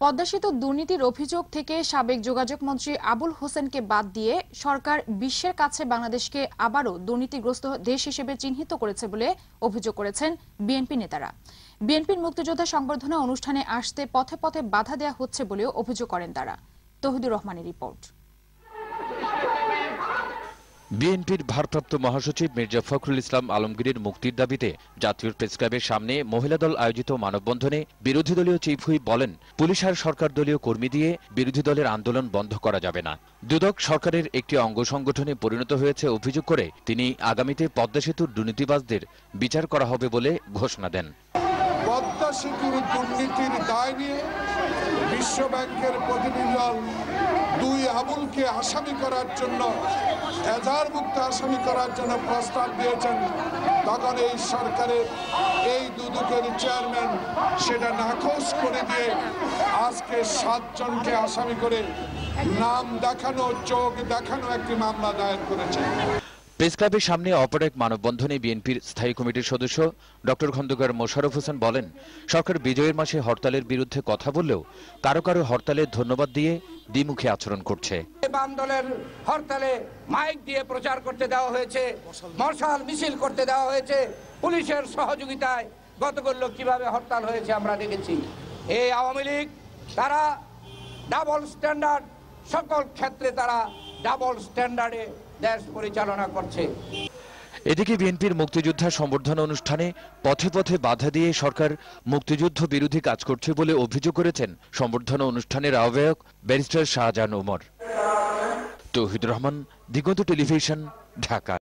পদ্মা সেতু দুর্নীতির অভিযোগ থেকে সাবেক যোগাযোগ মন্ত্রী আবুল হোসেনকে বাদ দিয়ে সরকার বিশ্বের কাছে বাংলাদেশকে আবারও দুর্নীতিগ্রস্ত দেশ হিসেবে চিহ্নিত করেছে বলে অভিযোগ করেছেন বিএনপি নেতারা। বিএনপির মুক্তিযোদ্ধা সংবর্ধনা অনুষ্ঠানে আসতে পথে পথে বাধা দেওয়া হচ্ছে বলেও অভিযোগ করেন তারা। তৌহিদুর রহমানের রিপোর্ট। বিএনপির ভারপ্রাপ্ত মহাসচিব মির্জা ফখরুল ইসলাম আলমগীরের মুক্তির দাবিতে জাতীয় প্রেসক্লাবের সামনে মহিলা দল আয়োজিত মানববন্ধনে বিরোধী দলীয় চিফ হুইপ বলেন, পুলিশ আর সরকার দলীয় কর্মী দিয়ে বিরোধী দলের আন্দোলন বন্ধ করা যাবে না। দুদক সরকারের একটি অঙ্গ সংগঠনে পরিণত হয়েছে অভিযোগ করে তিনি আগামীতে পদ্মা সেতুর দুর্নীতিবাজদের বিচার করা হবে বলে ঘোষণা দেন। পদ্মা সেতুর দুর্নীতির দায় নিয়ে বিশ্ব ব্যাংকের প্রতিনিধি দল দুই আবুলকে আসামি করার জন্য, এজাহারভুক্ত আসামি করার জন্য প্রস্তাব দিয়েছেন। তখন এই সরকারের এই দুদকের চেয়ারম্যান সেটা নাকচ করে দিয়ে আজকে 7 জনকে আসামি করে নাম দেখানো, চোখ দেখানো একটি মামলা দায়ের করেছে। প্রেস ক্লাবের সামনে অপর এক মানববন্ধনে বিএনপির স্থায়ী কমিটির সদস্য ডক্টর খন্দকার মোশাররফ হোসেন বলেন, সরকার বিজয়ের মাসে হরতালের বিরুদ্ধে কথা বললেও কারো কারো হরতালের ধন্যবাদ দিয়ে দ্বিমুখী আচরণ করছে। বাম দলের হরতালে মাইক দিয়ে প্রচার করতে দেওয়া হয়েছে, মশাল মিছিল করতে দেওয়া হয়েছে, পুলিশের সহযোগিতায় গতকাল কিভাবে হরতাল হয়েছে আমরা দেখেছি। এই আওয়ামী লীগ তারা ডাবল স্ট্যান্ডার্ড, সকল ক্ষেত্রে তারা ডাবল স্ট্যান্ডার্ডে দেশ পরিচালনা করছে। এদিকে বিএনপির মুক্তিযোদ্ধা সংবর্ধনা অনুষ্ঠানে পথে পথে বাধা দিয়ে সরকার মুক্তিযুদ্ধ বিরোধী কাজ করছে বলে অভিযোগ করেছেন সংবর্ধনা অনুষ্ঠানের আহ্বায়ক ব্যারিস্টার শাহজাহান ওমর। তৌহিদুর রহমান, দিগন্ত টেলিভিশন, ঢাকা।